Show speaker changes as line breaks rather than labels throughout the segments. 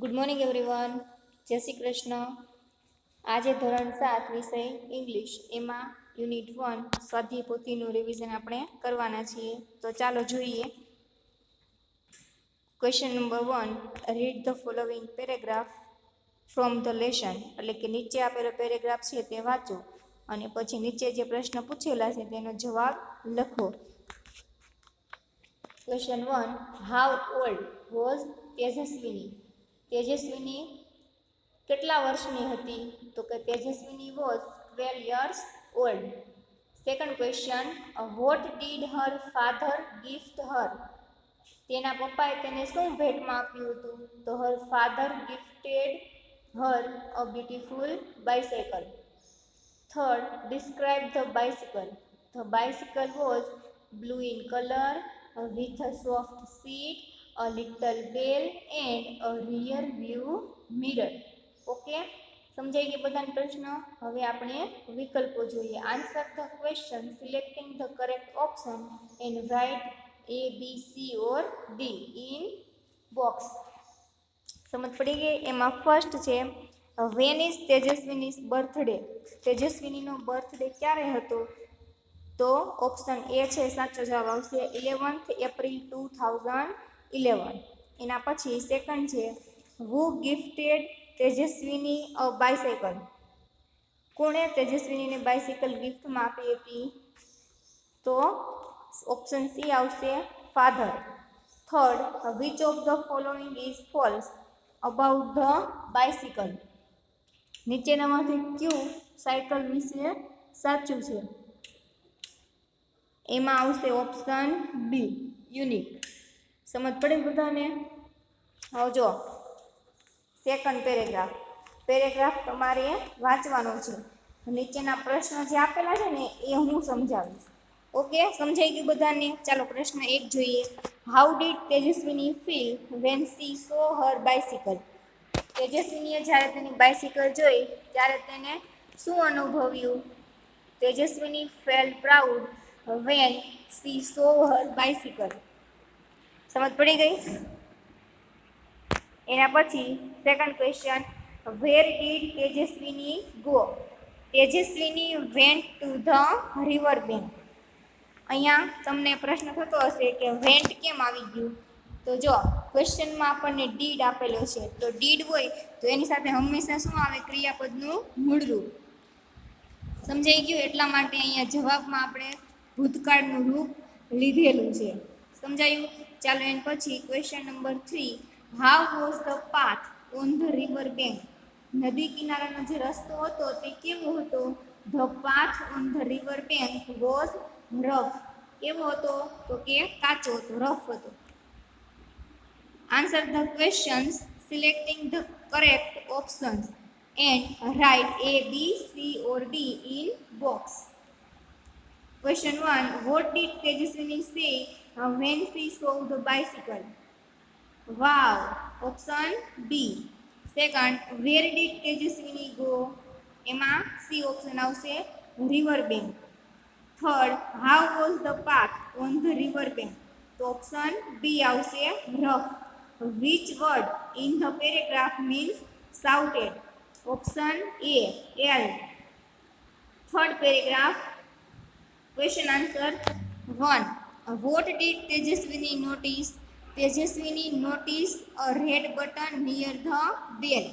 Good morning everyone. જય શ્રી કૃષ્ણ. આજે ધોરણ 7 વિષય ઇંગ્લિશ એમાં યુનિટ 1 સ્વાધ્યાય પોથીનું રિવિઝન આપણે કરવાના છીએ. તો ચાલો જોઈએ. Question number 1, read the following paragraph from the lesson. એટલે કે નીચે આપેલો પેરેગ્રાફ છે તે વાંચો અને પછી નીચે જે પ્રશ્ન પૂછેલા છે તેનો જવાબ લખો. Question 1, how old was Tejaswini? Tejaswini કેટલા વર્ષની હતી? તો કે Tejaswini was 12 years old. Second question, what did her father gift her? તેના પપ્પાએ તેને શું ભેટમાં આપ્યું હતું? તો her father gifted her a beautiful bicycle. Third, describe the bicycle. The bicycle was blue in color with a soft seat, a little bell and a rear view mirror. Okay, સમજાઈ ગયા બધાને પ્રશ્ન? હવે આપણે વિકલ્પો જોઈએ. Answer the question selecting the correct option and write A, B, C or D in box. સમજ પડી ગઈ? એમાં ફર્સ્ટ છે, વેન ઇઝ તેજસ્વીનીઝ બર્થડે? તેજસ્વીનીનો બર્થડે ક્યારે હતો? તો ઓપ્શન એ છે સાચો જવાબ આવશે 11th April 2011. એના પછી સેકન્ડ છે, હુ ગિફ્ટેડ તેજસ્વીની અ બાયસાઇકલ? કોણે તેજસ્વીનીને બાયસાઇકલ ગિફ્ટમાં આપી હતી? તો ઓપ્શન સી આવશે father. Third, which of the following is false about the bicycle? નીચેનામાંથી કયું સાયકલ વિશે સાચું છે? એમાં આવશે ઓપ્શન બી યુનિક. સમજ પડી બધાને? હવે જો સેકન્ડ પેરેગ્રાફ તમારે વાંચવાનો છે. નીચેના પ્રશ્ન જે આપેલા છે ને એ હું સમજાવીશ. ઓકે, સમજાઈ ગયું બધાને? ચાલો પ્રશ્ન 1 જોઈએ. How did Tejaswini feel when she saw her bicycle? તેજસ્વીનીએ જ્યારે તેની બાયસિકલ જોઈ ત્યારે તેને શું અનુભવ્યું? Tejaswini felt proud when she saw her bicycle. સમજ પડી ગઈ? એના પછી second question, where did Tejaswini go? Tejaswini went to the river bank. અહીંયા તમને પ્રશ્ન થતો હશે કે વેન્ટ કેમ આવી ગયું? તો જો ક્વેશ્ચનમાં આપણને ડીડ આપેલો છે, તો ડીડ હોય તો એની સાથે હંમેશા શું આવે? ક્રિયાપદનું મૂળરૂપ. સમજાઈ ગયું? એટલા માટે અહીંયા જવાબમાં આપણે ભૂતકાળનું રૂપ લીધેલું છે. સમજાયું? ચાલો એના પછી question number 3, how was the path on the river bank? નદી કિનારાનો જે રસ્તો હતો તે કેવો હતો? The path on the river bank was rough. કેવો હતો? તો કે કાચો હતો, રફ હતો. Answer the questions selecting the correct options and write A, B, C or D in box. Question 1, what did Tejaswini say when she saw the bicycle? Wow. Option B. Second, where did Tejaswini go? એમાં C option આવશે river bank. Third, how was the path on the river bank? તો option B આવશે rough. Which word in the paragraph means shouted? Option A, yelled. Third paragraph, question answer 1. What did Tejaswini notice? Tejaswini noticed a red button near the bell.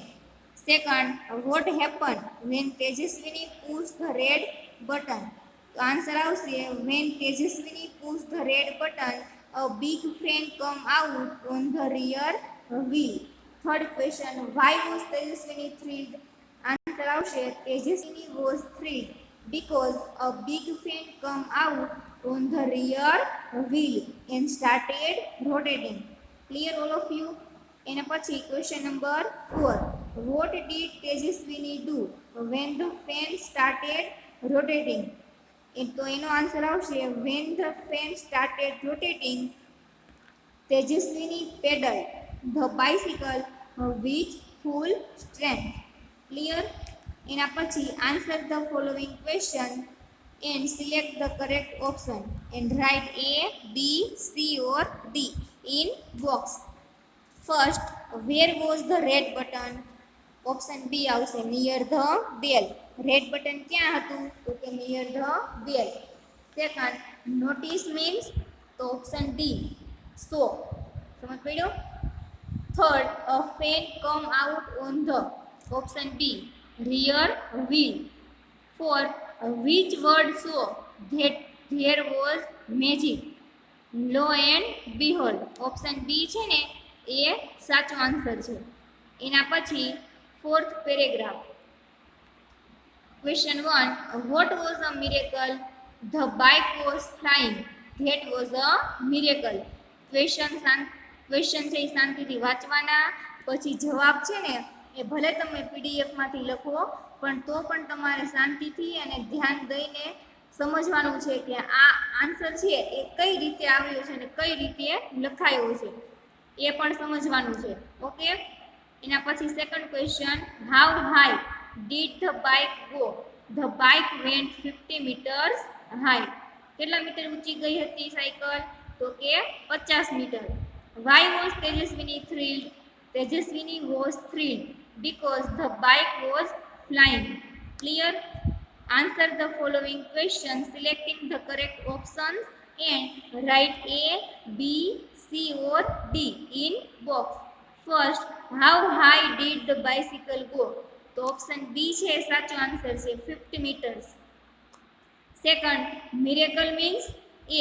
Second, what happened when Tejaswini pushed the red button? તો answer આવશે when Tejaswini pushed the red button, a big fan come out on the rear wheel. Third question, why was Tejaswini thrilled? Answer આવશે Tejaswini was thrilled because a big fan come out on the rear wheel and started rotating. Clear all of you? એના પછી question number 4, what did Tejaswini do when the fan started rotating? તો એનો answer આવશે when the fan started rotating, Tejaswini pedaled the bicycle with full strength. Clear? એના પછી answer the following question and select the correct option and write A, B, C or D in box. First, where was the red button? Option B આવશે near the bell. Red button ક્યાં હતું? તો કે near the bell. Second, notice means? તો option D so. સમજ પડ્યો? Third, a fan come out on the? Option B rear wheel. Fourth, which word show that there was magic? Lo and behold. Option B છે ને એ સાચો answer છે. એના પછી fourth paragraph. Question 1, what was a miracle? The bike was flying. That was a miracle. Question છે એ શાંતિથી વાંચવાના. પછી જવાબ છે ને એ ભલે તમે પીડીએફમાંથી લખો પણ તો પણ તમારે શાંતિથી અને ધ્યાન દઈને સમજવાનું છે કે આ આન્સર છે એ કઈ રીતે આવ્યો છે અને કઈ રીતે લખાયો છે એ પણ સમજવાનું છે. ઓકે. એના પછી second question, how high did the bike go? The bike went 50 meters high. કેટલા મીટર ઊંચી ગઈ હતી સાયકલ? તો કે 50 meter. Why was Tejaswini thrilled? Tejaswini was thrilled because the bike was flying. Clear? Answer the following questions selecting the correct options and write A, B, C or D in box. First, how high did the bicycle go? તો option B છે સાચો answer છે 50 metres. Second, miracle means?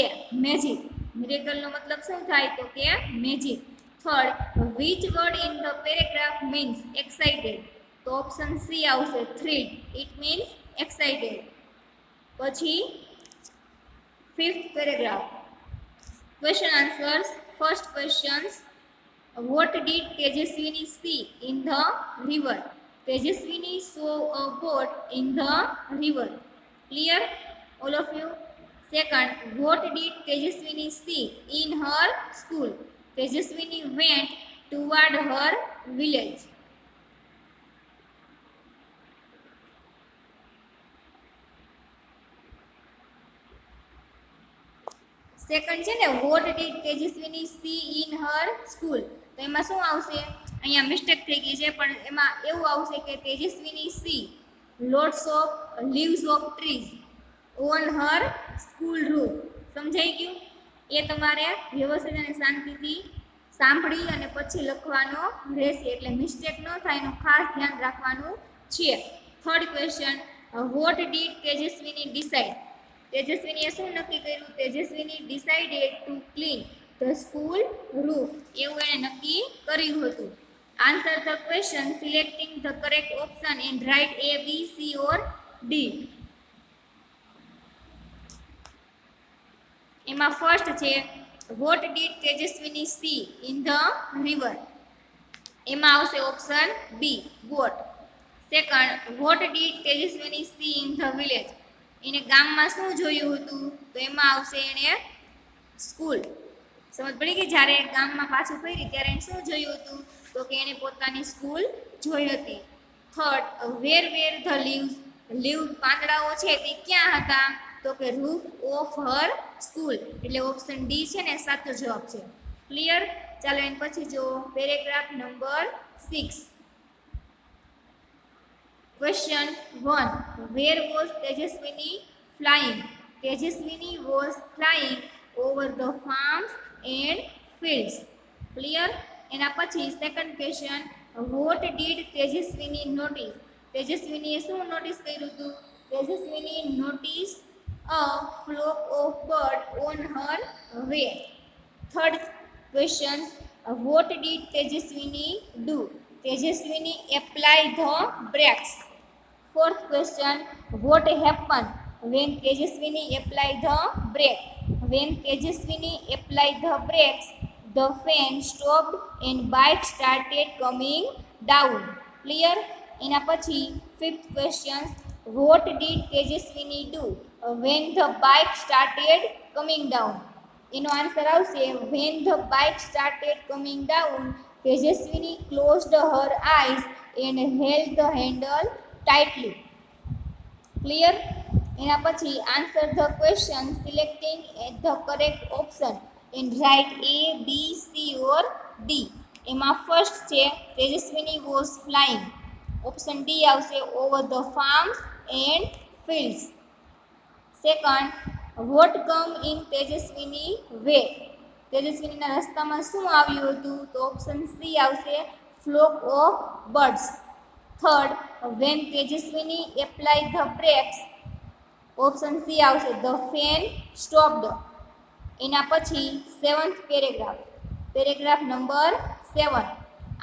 A magic. મિરેકલનો મતલબ શું થાય? તો કે magic. Third, which word in the paragraph means excited? તો ઓપ્શન સી આવશે thrilled. It means excited. પછી fifth paragraph. Question answers. First questions, what did Tejaswini see in the river? Tejaswini saw a boat in the river. Clear? All of you? Second, what did Tejaswini see in her school? Tejaswini went toward her village. Second છે ને vote did Tejaswini see in her school. તો એમાં શું આવશે? અહીંયા mistake થઈ ગઈ છે પણ એમાં એવું આવશે કે Tejaswini see lots of leaves of trees on her school roof. સમજાઈ ગયું? એ તમારે વ્યવસ્થિત અને શાંતિથી સાંભળી અને પછી લખવાનો રહેશે એટલે મિસ્ટેક ન થાય એનું ખાસ ધ્યાન રાખવાનું છે. Third question, what did Tejaswini decide? તેજસ્વીનીએ શું નક્કી કર્યું? Tejaswini decided to clean the school roof. એવું એણે નક્કી કર્યું હતું. Answer the question selecting the correct option and write A, B, C or D. એમાં ફર્સ્ટ છે what did Tejaswini see in the river. એમાં આવશે option B boat. Second, what did Tejaswini see in the village? એને ગામમાં શું જોયું હતું? તો એમાં આવશે એને સ્કૂલ. સમજ પડી ગઈ? જ્યારે ગામમાં પાછું ફરી ત્યારે એને શું જોયું હતું? તો કે એને પોતાની સ્કૂલ જોઈ હતી. Third, where the leaves? Leave પાંદડાઓ છે તે ક્યાં હતા? તો કે રૂફ ઓફ હર સ્કૂલ. એટલે ઓપ્શન ડી છે ને સાચો જવાબ છે. ક્લિયર? ચાલો એના પછી જો paragraph number 6. Question 1, where was Tejaswini flying? Tejaswini was flying over the farms and fields. Clear? એના પછી second question, what did Tejaswini notice? તેજસ્વીનીએ શું નોટિસ કર્યું હતું? તેજસ્વીની notice a flock of birds on her way. Third question, what did Tejaswini do? Tejaswini apply the brakes. Fourth question, what happened when Tejaswini apply the brake? When Tejaswini apply the brakes, the fan stopped and bike started coming down. Clear? એના પછી fifth question, what did Tejaswini do when the bike started coming down? એનો answer આવશે when the bike started coming down, Tejaswini closed her eyes and held the handle tightly. Clear? એના પછી answer the question selecting the correct option and write A, B, C or D. એમાં first છે Tejaswini was flying. Option D આવશે over the farms and fields. Second, what come in Tejaswini way. તેજસ્વીનીના રસ્તામાં શું આવ્યું હતું? તો ઓપ્શન સી આવશે flock of birds. Third, when Tejaswini apply the brakes. Option C આવશે ધ ફેન સ્ટોપ્ડ. એના પછી seventh paragraph, paragraph number 7.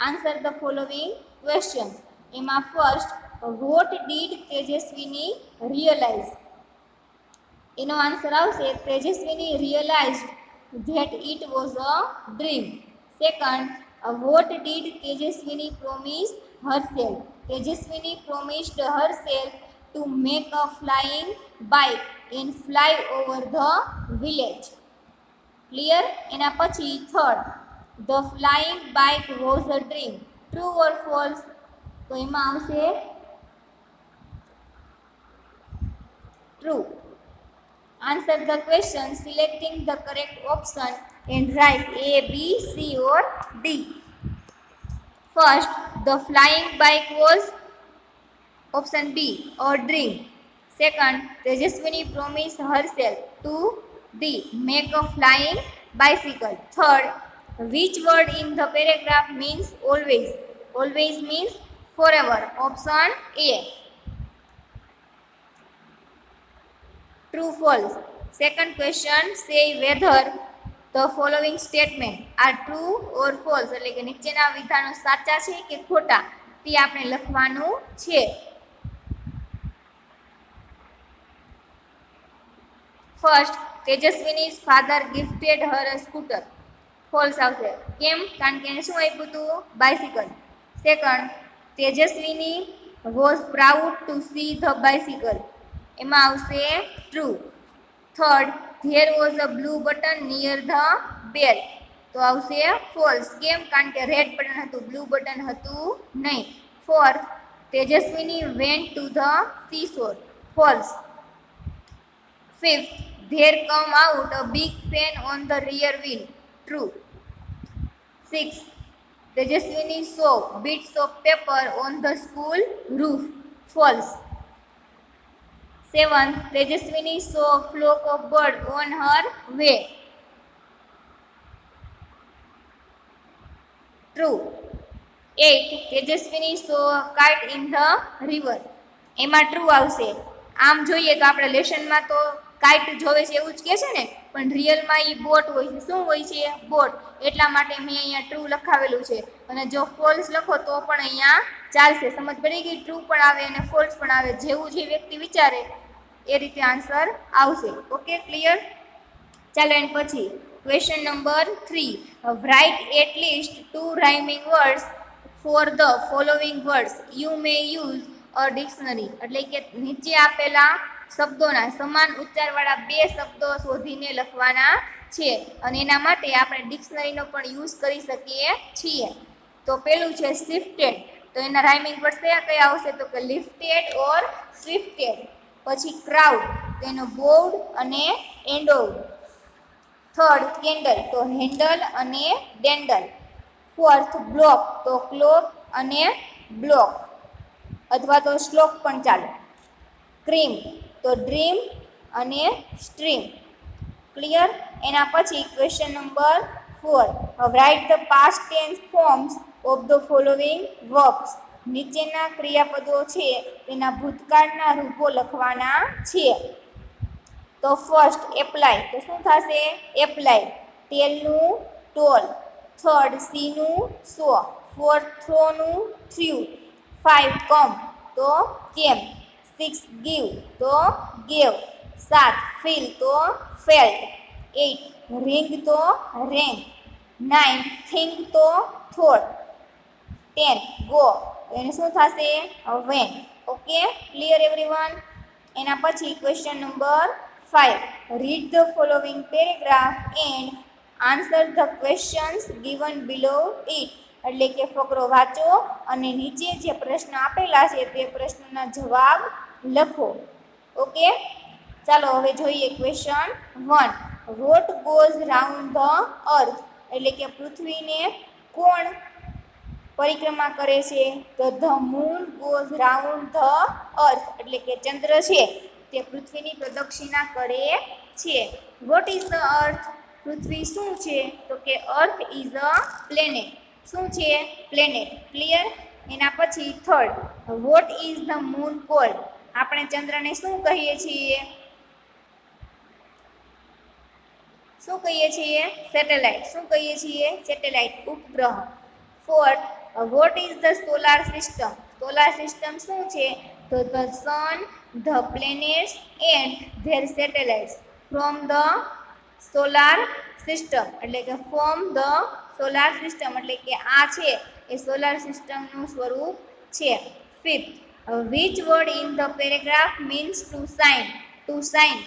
Answer the following question. એમાં first, what did Tejaswini realise. એનો આન્સર આવશે Tejaswini realised that it was a dream. Second, what did Tejaswini promise herself. Tejaswini promised herself to make a flying bike and fly over the village. Clear? એના પછી third, the flying bike was a dream. True or false? તો એમાં આવશે true. Answer the question selecting the correct option and write A, B, C or D. First, the flying bike was option B or dream. Second, Tejaswini promised herself to D, make a flying bicycle. Third, which word in the paragraph means always? Always means forever. Option A. True, false. Second question, say whether the following statement are true or false. એટલે કે નીચેના વિધાનો સાચા છે કે ખોટા તે આપણે લખવાનું છે. ફર્સ્ટ, તેજસ્વીની's father gifted her a scooter. False આવશે. કેમ? કારણ કે એને શું આપ્યું હતું? Bicycle. Second, Tejaswini was proud to see the bicycle. એમાં આવશે true. Third, there was a blue button near the bell. તો આવશે ફોલ્સ. કેમ? કારણ કે રેડ બટન હતું, બ્લુ બટન હતું નહીં. Fourth, Tejaswini went to the seashore. False. Fifth, there come out a big fan on the rear wheel. True. Sixth, Tejaswini so bits of paper on the school roof. False. Seventh, Tejaswini saw a flock of birds on her way. True. Eight, Tejaswini saw a kite in the river. એમાં true આવશે. આમ જોઈએ તો આપણે લેશનમાં તો kite જોવે છે એવું જ કહે છે ને, પણ રિયલમાં એ બોટ હોય છે. શું હોય છે? બોટ. એટલા માટે મેં અહીંયા ટ્રુ લખાવેલું છે. અને જો ફોલ્સ લખો તો પણ અહીંયા ચાલશે. સમજ પડી ગઈ? ટ્રુ પણ આવે અને ફોલ્સ પણ આવે. જેવું જે વ્યક્તિ વિચારે એ રીતે આન્સર આવશે. Okay, clear? ચાલો એન્ડ પછી question number 3. Write at least 2 rhyming words for the following words. You may use a dictionary. એટલે કે નીચે આપેલા શબ્દોના સમાન ઉચ્ચારવાળા 2 શબ્દો શોધીને લખવાના છે. અને એના માટે આપણે ડિક્શનરીનો પણ યુઝ કરી શકીએ છીએ. તો પેલું છે શિફ્ટેડ. તો એના રાઇમિંગ વર્ડ્સ કયા કયા આવશે? તો કે લિફ્ટેડ ઓર સ્વિફ્ટેડ. પછી ક્રાઉડ, તેનો બોર્ડ અને એન્ડોર્ડ. થર્ડ, કેન્ડલ, તો હેન્ડલ અને ડેન્ડલ. ફોર્થ, બ્લોક, તો ક્લોક અને બ્લોક અથવા તો શ્લોક પણ ચાલે. ક્રીમ, તો ડ્રીમ અને સ્ટ્રીમ. ક્લિયર? એના પછી question number 4. Write the past tense forms of the following verbs. નીચેના ક્રિયાપદો છે તેના ભૂતકાળના રૂપો લખવાના છે. તો ફર્સ્ટ, એપ્લાય, તો શું થશે? એપ્લાય. ટેલનું ટોલ. થર્ડ, સીનું સો. ફોર્થ, થ્રોનું થ્રુ. 5, કમ, તો કેમ. 6, ગીવ, તો ગેવ. 7, ફીલ, તો ફેલ્ટ. 8, રિંગ, તો રેંગ. 9, થિંક, તો થોટ. 10, ગો, તો એને શું થશે? વેન. Okay, clear everyone? એના પછી question number 5. Read the following paragraph and answer the questions given below it. એટલે કે ફકરો વાંચો અને નીચે જે પ્રશ્ન આપેલા છે તે પ્રશ્નના જવાબ લખો. ઓકે, ચાલો હવે જોઈએ question 1. What goes round the earth. એટલે કે પૃથ્વીને કોણ પરિક્રમા કરે છે? તો the moon goes round the earth, એટલે કે ચંદ્ર છે તે પૃથ્વીની પ્રદક્ષિણા કરે છે. What is the earth? પૃથ્વી શું છે? તો કે અર્થ ઇઝ અ પ્લેનેટ. શું છે? પ્લેનેટ. ક્લિયર? એના પછી third, vote is the moon cold? આપણે ચંદ્રને શું કહીએ છીએ? શું કહીએ છીએ? સેટેલાઇટ. શું કહીએ છીએ? સેટેલાઇટ, ઉપગ્રહ. Fourth, vote is the solar system? Solar system શું છે? તો the sun, the planets and there satellites from the solar system, એટલે કે ફ્રોમ ધ સોલાર સિસ્ટમ, એટલે કે આ છે એ સોલાર સિસ્ટમનું સ્વરૂપ છે. Fifth, which word in the paragraph means to shine? To shine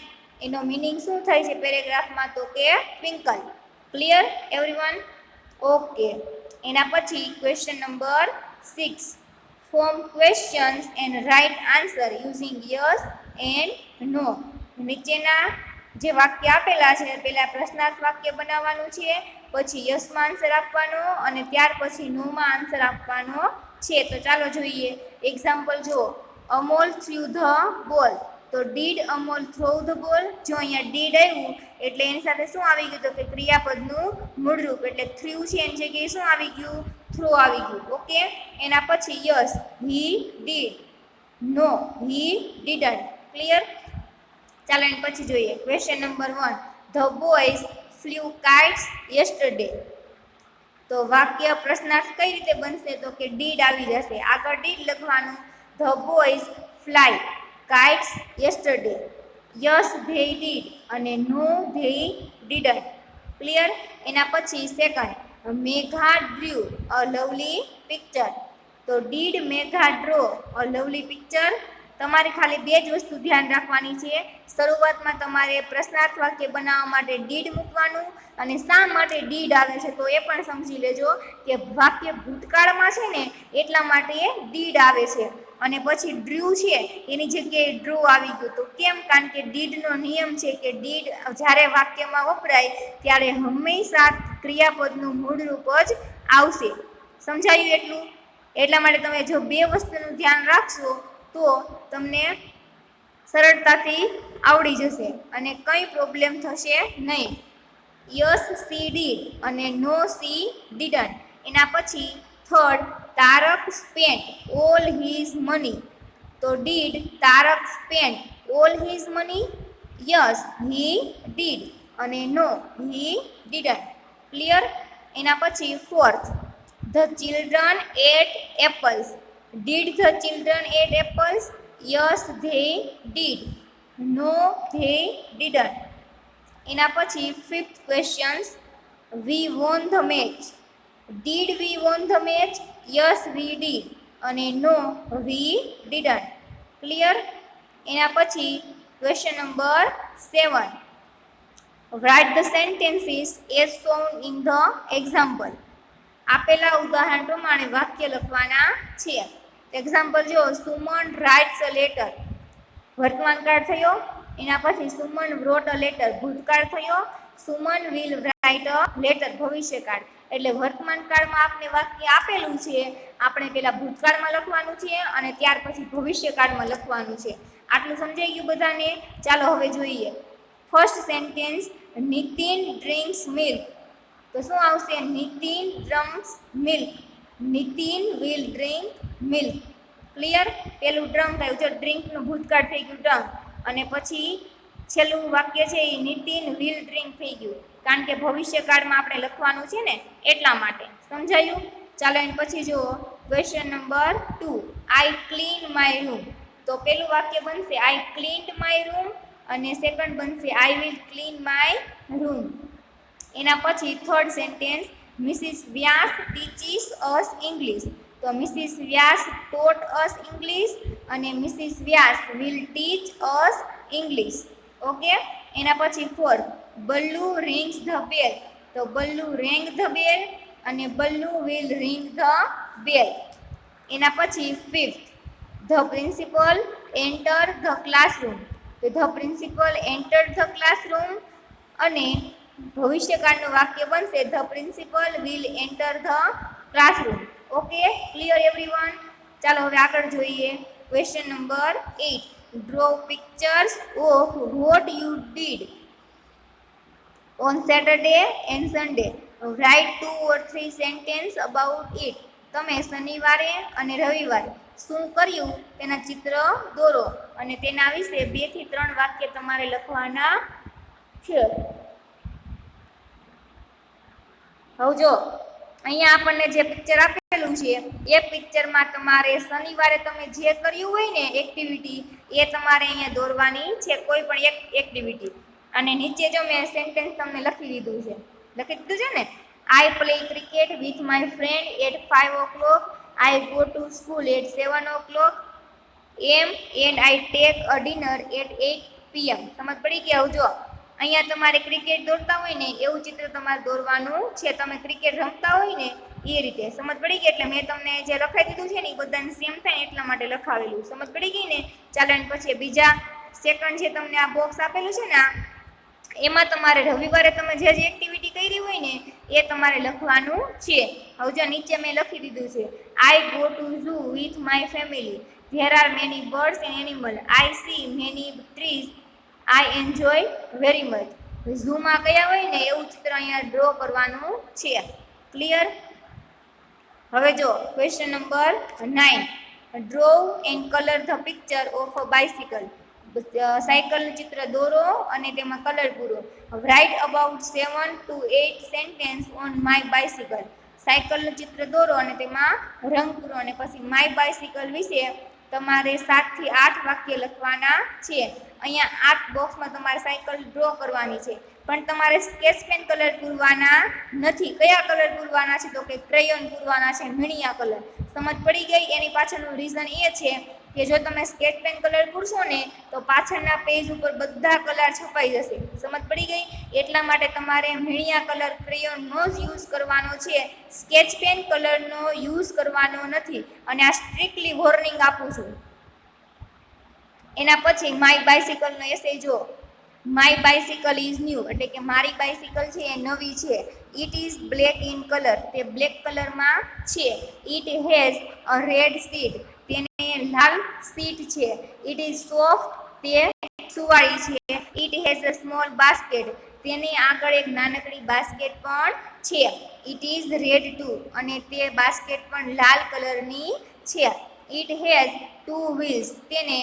એનો મિનિંગ શું થાય છે પેરેગ્રાફમાં? તો કે ટ્વિંકલ. Clear everyone? ઓકે. એના પછી question number 6, form questions and write answer using yes and no. નીચેના જે વાક્ય આપેલા છે પહેલા પ્રશ્નાર્થ વાક્ય બનાવવાનું છે, પછી યસમાં આન્સર આપવાનો અને ત્યાર પછી નોમાં આન્સર આપવાનો છે. તો ચાલો જોઈએ. એક્ઝામ્પલ જુઓ. Amol through the ball. તો did Amol throw the ball? જો અહીંયા ડીડ આવ્યું એટલે એની સાથે શું આવી ગયું? તો કે ક્રિયાપદનું મૂળરૂપ, એટલે થ્રુ છે એની જગ્યાએ શું આવી ગયું? થ્રો આવી ગયું. ઓકે. એના પછી yes, he did. No, he didn't. Clear? ચાલો એના પછી જોઈએ. Question number 1, the boys flew kites yesterday. તો વાક્ય પ્રશ્નાર્થ કઈ રીતે બનશે? તો કે ડીડ આવી જશે, આગળ ડીડ લખવાનું. The boys fly kites yesterday. Yes they did અને નો ધેય ડીડન્ટ. ક્લિયર? એના પછી second, Megha drew a lovely picture. તો did Megha draw a lovely picture? તમારે ખાલી બે જ વસ્તુ ધ્યાન રાખવાની છે. શરૂઆતમાં તમારે પ્રશ્નાર્થ વાક્ય બનાવવા માટે ડીડ મૂકવાનું, અને શા માટે ડીડ આવે છે તો એ પણ સમજી લેજો કે વાક્ય ભૂતકાળમાં છે ને એટલા માટે ડીડ આવે છે. અને પછી ડ્રુ છે એની જગ્યાએ ડ્રો આવી ગયું. તો કેમ? કારણ કે ડીડનો નિયમ છે કે ડીડ જ્યારે વાક્યમાં વપરાય ત્યારે હંમેશા ક્રિયાપદનું મૂળરૂપ જ આવશે. સમજાયું એટલું? એટલા માટે તમે જો બે વસ્તુનું ધ્યાન રાખશો તો તમને સરળતાથી આવડી જશે અને કંઈ પ્રોબ્લેમ થશે નહીં. યસ સી ડીડ અને નો સી ડીડન્ટ. એના પછી third, Tarak spent all his money. તો did Tarak spent all his money? Yes he did અને નો હી ડીડન્ટ. ક્લિયર? એના પછી fourth, the children ate apples. Did the children ate apples? Yes they did. No they didn't. એના પછી fifth questions, we won the match. Did we won the match? Yes we did અને no we didn't. Clear? એના પછી question number 7, write the sentences as shown in the example. આપેલા ઉદાહરણ પ્રમાણે વાક્ય લખવાના છે. એક્ઝામ્પલ જો, સુમન રાઇટ્સ અ લેટર. વર્તમાન કાળ થયો. એના પછી સુમન વ્રોટ અ લેટર, ભૂતકાળ થયો. Suman will write a letter, ભવિષ્યકાળ. એટલે વર્તમાન કાળમાં આપણે વાક્ય આપેલું છે, આપણે પેલા ભૂતકાળમાં લખવાનું છે અને ત્યાર પછી ભવિષ્યકાળમાં લખવાનું છે. આટલું સમજાઈ ગયું બધાને? ચાલો હવે જોઈએ. First sentence, Nitin drinks milk. તો શું આવશે? Nitin drunks milk. Nitin will drink milk. Clear? પેલું ડ્રંક આવ્યું, જો ડ્રિંકનું ભૂતકાળ થઈ ગયું ડ્રંક, અને પછી છેલ્લું વાક્ય છે એ નિતિન વિલ ડ્રિંક થઈ ગયું, કારણ કે ભવિષ્યકાળમાં આપણે લખવાનું છે ને એટલા માટે. સમજાયું? ચાલો એને પછી જુઓ. Question number 2, I clean my room. તો પેલું વાક્ય બનશે આઈ ક્લીન્ડ માય રૂમ અને સેકન્ડ બનશે I will clean my room. એના પછી third sentence, Mrs Vyas teaches us English. તો Mrs Vyas taught us English અને Mrs Vyas will teach us English. Okay. એના પછી fourth, Ballu rings the bell. તો બલ્લુ રેંગ ધ બેલ અને Ballu will ring the bell. એના પછી fifth, the principal enter the classroom. તો the principal enter the classroom અને ભવિષ્યકાળનું વાક્ય બનશે the principal will enter the classroom. Okay. ચાલો હવે આગળ જોઈએ. Question number 8. Draw pictures of what you did on Saturday and Sunday. Write 2 or 3 sentences about it. તમે શનિવારે અને રવિવારે શું કર્યું તેના ચિત્ર દોરો અને તેના વિશે 2 થી 3 વાક્ય તમારે લખવાના છે. હવે જો અહીંયા આપણને જે પિક્ચર આપેલું છે એ પિક્ચરમાં તમારે શનિવારે તમે જે કર્યું હોય ને એક્ટિવિટી એ તમારે અહીંયા દોરવાની છે, કોઈ પણ એક એક્ટિવિટી. અને નીચે જો મેં સેન્ટેન્સ તમને લખી દીધું છે ને. I play cricket with my friend at 5 o'clock. I go to school at 7 o'clock AM and I take a dinner at 8 PM. સમજ પડી ગઈ? આવું જો અહીંયા તમારે ક્રિકેટ દોરતા હોય ને એવું ચિત્ર તમારે દોરવાનું છે. તમે ક્રિકેટ રમતા હોય ને એ રીતે. સમજ પડી ગઈ? એટલે મેં તમને જે લખાઈ દીધું છે ને એ બધાને સેમ થાય એટલા માટે લખાવેલું. સમજ પડી ગઈ ને? ચાલો અને પછી બીજા સેકન્ડ જે તમને આ બોક્સ આપેલું છે ને એમાં તમારે રવિવારે તમે જે એક્ટિવિટી કરી હોય ને એ તમારે લખવાનું છે. હવે જો નીચે મેં લખી દીધું છે. I go to zoo with my family. There are many birds and animal. I see many trees. I enjoy very much. ઝૂમાં કયા હોય ને એવું ચિત્ર અહીંયા ડ્રો કરવાનું છે. ક્લિયર? હવે જો question number 9. Draw and colour the picture of a bicycle. સાયકલનું ચિત્ર દોરો અને તેમાં કલર પૂરો. Write about 7 to 8 sentence on my bicycle. સાયકલનું ચિત્ર દોરો અને તેમાં રંગ પૂરો અને પછી માય બાઇસિકલ વિશે તમારે 7 થી 8 વાક્ય લખવાના છે. અહીંયા 8 બોક્સમાં તમારે સાયકલ ડ્રો કરવાની છે, પણ તમારે સ્કેચ પેન કલર પૂરવાના નથી. કયા કલર પૂરવાના છે? તો કે ક્રેયોન પૂરવાના છે, મીણિયા કલર. સમજ પડી ગઈ? એની પાછળનું રીઝન એ છે કે જો તમે સ્કેચ પેન કલર પૂરશો ને તો પાછળના પેજ ઉપર બધા કલર છપાઈ જશે. સમજ પડી ગઈ? એટલા માટે તમારે મીણિયા કલર ક્રેયોનનો જ યુઝ કરવાનો છે, સ્કેચ પેન કલરનો યુઝ કરવાનો નથી. અને આ સ્ટ્રિક્ટલી વોર્નિંગ આપું છું. એના પછી માય બાઇસિકલનો એસે જો. માય બાઇસિકલ ઇઝ ન્યૂ એટલે કે મારી બાઇસિકલ છે એ નવી છે. It is black in colour તે બ્લેક કલરમાં છે. It has a red seat તેને લાલ સીટ છે. ઇટ ઇઝ સોફ્ટ તે સુવાળી છે. It has a small basket તેની આગળ એક નાનકડી બાસ્કેટ પણ છે. ઇટ ઇઝ રેડ ટુ અને તે બાસ્કેટ પણ લાલ કલરની છે. ઇટ હેઝ 2 wheels તેને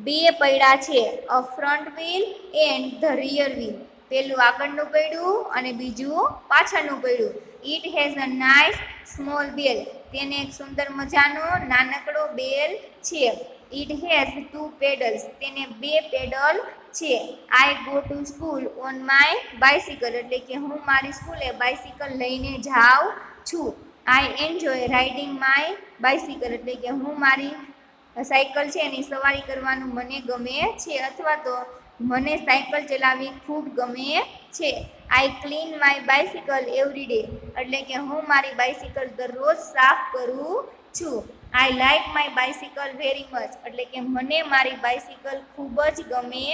2 પૈડા છે. A front wheel and the rear wheel પેલું આગળનું પૈડું અને બીજું પાછળનું પૈડું. It has a nice small bell તેને એક સુંદર મજાનો નાનકડો બેલ છે. ઇટ હેઝ 2 પેડલ્સ તેને 2 પેડલ છે. I go to school on my bicycle એટલે કે હું મારી સ્કૂલે બાઇસિકલ લઈને જાઉં છું. I enjoy riding my bicycle એટલે કે હું મારી સાયકલ છે એની સવારી કરવાનું મને ગમે છે, અથવા તો મને સાયકલ ચલાવવી ખૂબ ગમે છે. આઈ clean my bicycle every day એટલે કે હું મારી બાઇસિકલ દરરોજ સાફ કરું છું. I like my bicycle very much એટલે કે મને મારી બાઇસિકલ ખૂબ જ ગમે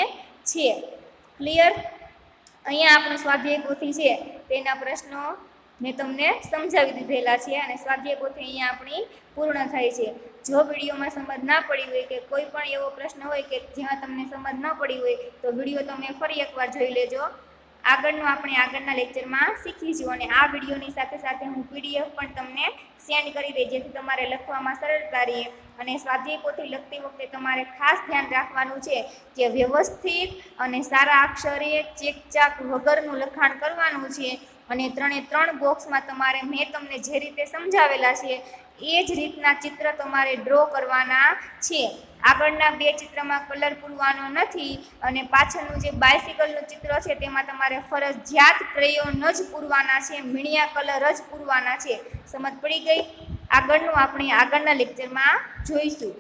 છે. ક્લિયર? અહીંયા આપણું સ્વાધ્યાય પોથી છે તેના પ્રશ્નો મેં તમને સમજાવી દીધેલા છે અને સ્વાધ્યાય પોથી અહીંયા આપણી પૂર્ણ થાય છે. જો વિડીયોમાં સમજ ના પડી હોય કે કોઈ પણ એવો પ્રશ્ન હોય કે જેમાં તમને સમજ ન પડી હોય તો વિડીયો તમે ફરી એકવાર જોઈ લેજો. આગળનું આપણે આગળના લેક્ચરમાં શીખીશું અને આ વિડીયોની સાથે સાથે હું PDF પણ તમને સેન્ડ કરી દઈ જેથી તમારે લખવામાં સરળતા રહે. અને સ્વાધ્યાય પોથી લખતી વખતે તમારે ખાસ ધ્યાન રાખવાનું છે કે વ્યવસ્થિત અને સારા અક્ષરે ચેકચાક વગરનું લખાણ કરવાનું છે. અને 3 બોક્સમાં તમારે મેં તમને જે રીતે સમજાવેલા છે એ જ રીતના ચિત્ર તમારે ડ્રો કરવાના છે. આગળના 2 ચિત્રમાં કલર પૂરવાનો નથી અને પાછળનું જે બાઇસિકલનું ચિત્ર છે તેમાં તમારે ફરજિયાત ક્રેયોન જ પૂરવાના છે, મીણિયા કલર જ પૂરવાના છે. સમજ પડી ગઈ? આગળનું આપણે આગળના લેક્ચરમાં જોઈશું.